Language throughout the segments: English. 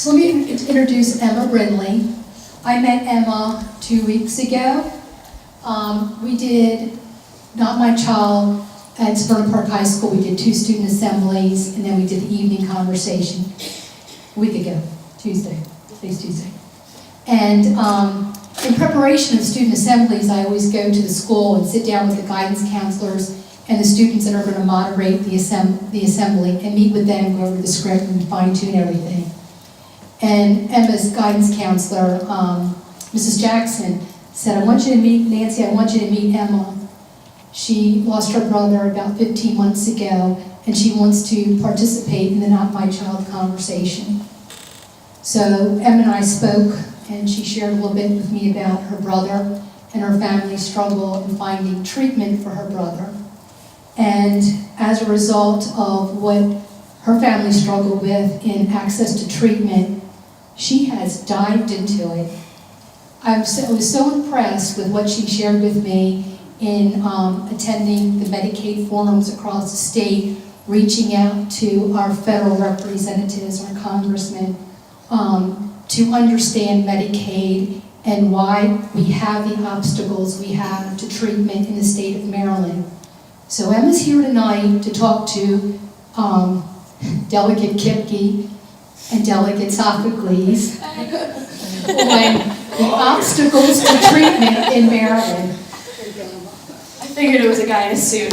So let me introduce Emma Brindley. I met Emma 2 weeks ago. We did Not My Child at Spurgeon Park High School. We did 2 student assemblies, and then we did the evening conversation a week ago, Tuesday. Today's Tuesday. And in preparation of student assemblies, I always go to the school and sit down with the guidance counselors and the students that are going to moderate the assembly and meet with them, go over the script and fine-tune everything. And Emma's guidance counselor, Mrs. Jackson, said, I want you to meet Nancy, I want you to meet Emma. She lost her brother about 15 months ago, and she wants to participate in the Not My Child conversation. So Emma and I spoke, and she shared a little bit with me about her brother and her family's struggle in finding treatment for her brother. And as a result of what her family struggled with in access to treatment, she has dived into it. I was so impressed with what she shared with me in attending the Medicaid forums across the state, reaching out to our federal representatives, our congressmen, to understand Medicaid and why we have the obstacles we have to treatment in the state of Maryland. So Emma's here tonight to talk to Delegate Kipke and Delegate Sophocles on the obstacles to treatment in Maryland. I figured it was a guy in a suit.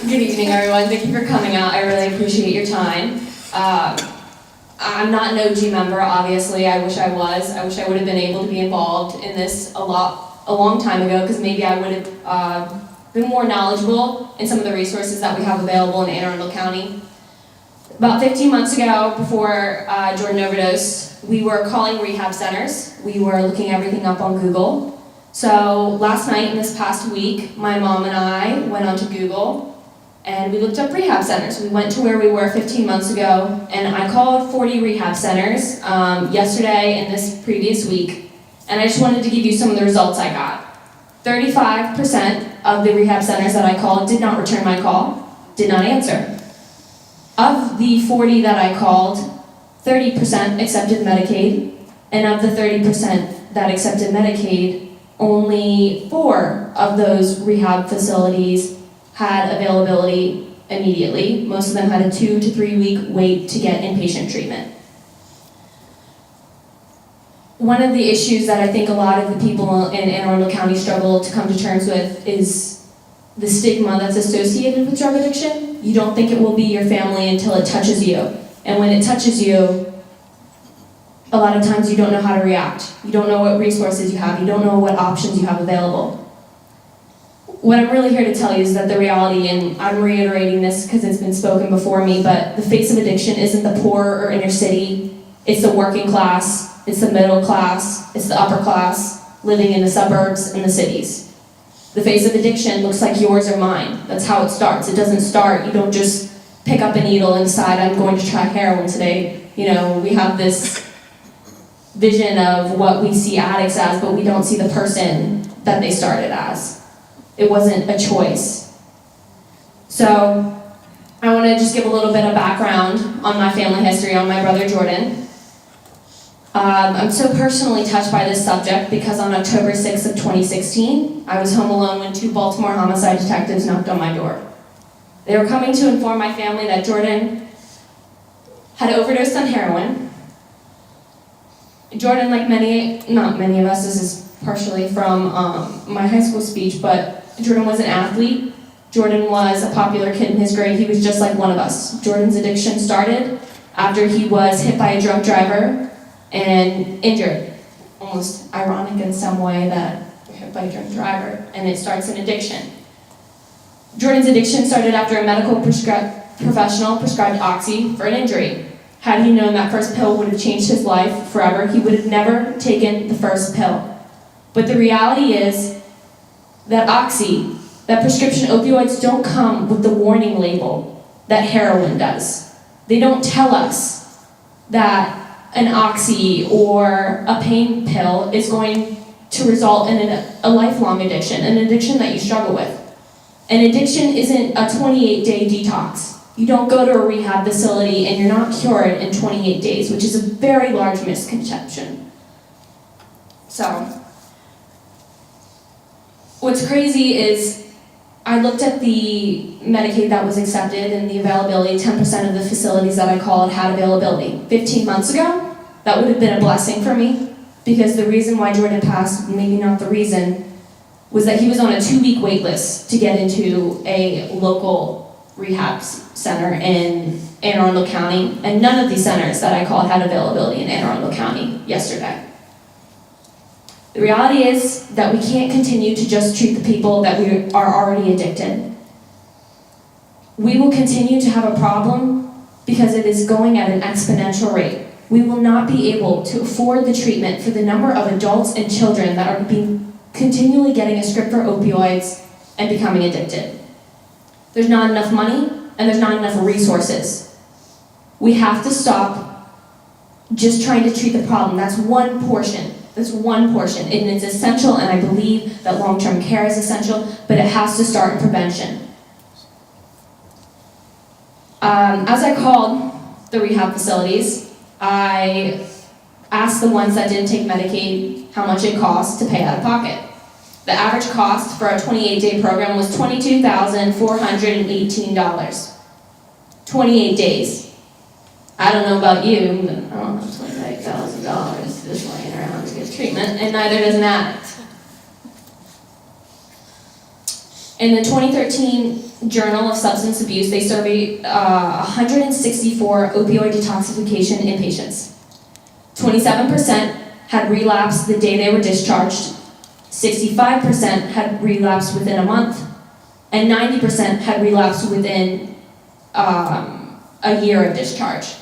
Good evening, everyone. Thank you for coming out. I really appreciate your time. I'm not an OG member, obviously. I wish I was. I wish I would have been able to be involved in this a long time ago, because maybe I would have been more knowledgeable in some of the resources that we have available in Anne Arundel County. About 15 months ago, before Jordan overdosed, we were calling rehab centers. We were looking everything up on Google. So last night and this past week, my mom and I went onto Google and we looked up rehab centers. We went to where we were 15 months ago, and I called 40 rehab centers yesterday and this previous week, and I just wanted to give you some of the results I got. 35% of the rehab centers that I called did not return my call, did not answer. Of the 40 that I called, 30% accepted Medicaid, and of the 30% that accepted Medicaid, only 4 of those rehab facilities had availability immediately. Most of them had a 2 to 3 week wait to get inpatient treatment. One of the issues that I think a lot of the people in Anne Arundel County struggle to come to terms with is the stigma that's associated with drug addiction. You don't think it will be your family until it touches you. And when it touches you, a lot of times you don't know how to react. You don't know what resources you have. You don't know what options you have available. What I'm really here to tell you is that the reality, and I'm reiterating this because it's been spoken before me, but the face of addiction isn't the poor or inner city. It's the working class, it's the middle class, it's the upper class, living in the suburbs and the cities. The face of addiction looks like yours or mine. That's how it starts. It doesn't start, you don't just pick up a needle and decide, I'm going to try heroin today. You know, we have this vision of what we see addicts as, but we don't see the person that they started as. It wasn't a choice. So I want to just give a little bit of background on my family history, on my brother Jordan. I'm so personally touched by this subject because on October 6th of 2016, I was home alone when 2 Baltimore homicide detectives knocked on my door. They were coming to inform my family that Jordan had overdosed on heroin. Jordan, like not many of us, this is partially from my high school speech, but Jordan was an athlete. Jordan was a popular kid in his grade. He was just like one of us. Jordan's addiction started after he was hit by a drunk driver and injured. Almost ironic in some way that you're hit by a drunk driver and it starts an addiction. Jordan's addiction started after a medical professional prescribed Oxy for an injury. Had he known that first pill would have changed his life forever, he would have never taken the first pill. But the reality is that Oxy, that prescription opioids don't come with the warning label that heroin does. They don't tell us that an Oxy or a pain pill is going to result in a lifelong addiction, an addiction that you struggle with. An addiction isn't a 28-day detox. You don't go to a rehab facility and you're not cured in 28 days, which is a very large misconception. So, what's crazy is I looked at the Medicaid that was accepted and the availability. 10% of the facilities that I called had availability. 15 months ago, that would have been a blessing for me, because the reason why Jordan passed, maybe not the reason, was that he was on a 2-week wait list to get into a local rehab center in Anne Arundel County, and none of these centers that I called had availability in Anne Arundel County yesterday. The reality is that we can't continue to just treat the people that we are already addicted. We will continue to have a problem because it is going at an exponential rate. We will not be able to afford the treatment for the number of adults and children that are continually getting a script for opioids and becoming addicted. There's not enough money and there's not enough resources. We have to stop just trying to treat the problem. That's one portion. That's one portion, and it's essential, and I believe that long-term care is essential, but it has to start in prevention. As I called the rehab facilities, I asked the ones that didn't take Medicaid how much it cost to pay out of pocket. The average cost for a 28-day program was $22,418. 28 days. I don't know about you, but I don't have $28,000 just laying around to get treatment, and neither does an addict. In the 2013 Journal of Substance Abuse, they surveyed 164 opioid detoxification inpatients. 27% had relapsed the day they were discharged, 65% had relapsed within a month, and 90% had relapsed within a year of discharge.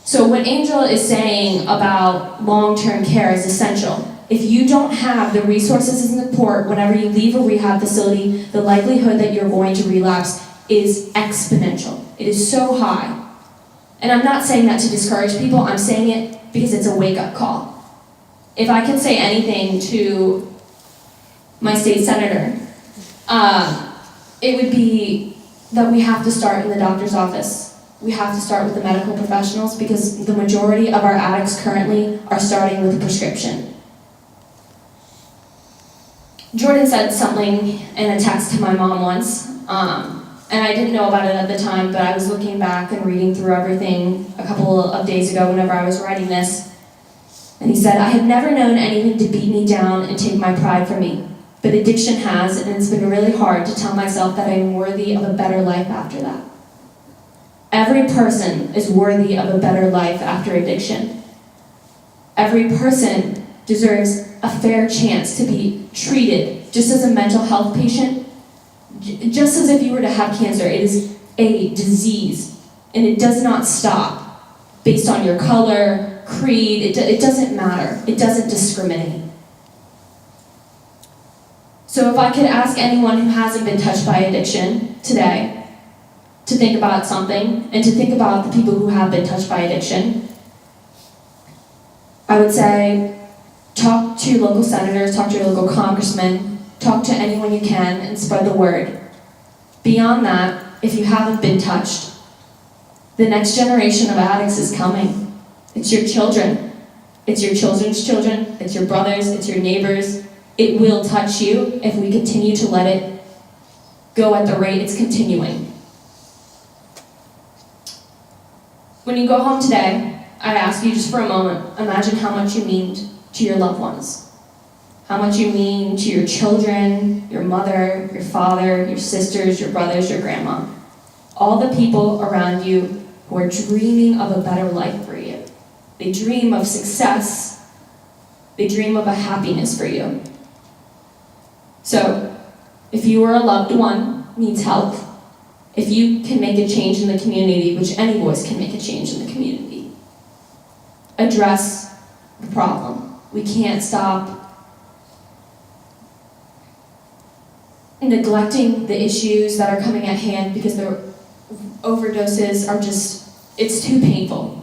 So what Angel is saying about long-term care is essential. If you don't have the resources and support whenever you leave a rehab facility, the likelihood that you're going to relapse is exponential. It is so high. And I'm not saying that to discourage people, I'm saying it because it's a wake-up call. If I can say anything to my state senator, it would be that we have to start in the doctor's office. We have to start with the medical professionals, because the majority of our addicts currently are starting with a prescription. Jordan said something in a text to my mom once, and I didn't know about it at the time, but I was looking back and reading through everything a couple of days ago whenever I was writing this. And he said, "I have never known anything to beat me down and take my pride from me, but addiction has, and it's been really hard to tell myself that I am worthy of a better life after that." Every person is worthy of a better life after addiction. Every person deserves a fair chance to be treated just as a mental health patient, just as if you were to have cancer. It is a disease, and it does not stop based on your color, creed. It doesn't matter. It doesn't discriminate. So if I could ask anyone who hasn't been touched by addiction today to think about something, and to think about the people who have been touched by addiction, I would say, talk to your local senators, talk to your local congressman, talk to anyone you can, and spread the word. Beyond that, if you haven't been touched, the next generation of addicts is coming. It's your children. It's your children's children. It's your brothers. It's your neighbors. It will touch you if we continue to let it go at the rate it's continuing. When you go home today, I ask you just for a moment, imagine how much you mean to your loved ones. How much you mean to your children, your mother, your father, your sisters, your brothers, your grandma. All the people around you who are dreaming of a better life for you. They dream of success. They dream of a happiness for you. So, if you or a loved one needs help, if you can make a change in the community, which any voice can make a change in the community, address the problem. We can't stop neglecting the issues that are coming at hand, because the overdoses are just, it's too painful.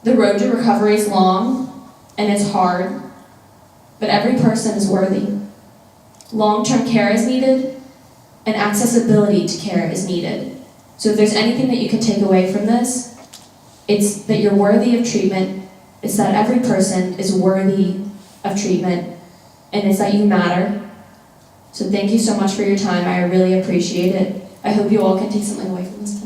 The road to recovery is long and it's hard, but every person is worthy. Long-term care is needed, and accessibility to care is needed. So if there's anything that you can take away from this, it's that you're worthy of treatment, it's that every person is worthy of treatment, and it's that you matter. So thank you so much for your time. I really appreciate it. I hope you all can take something away from this.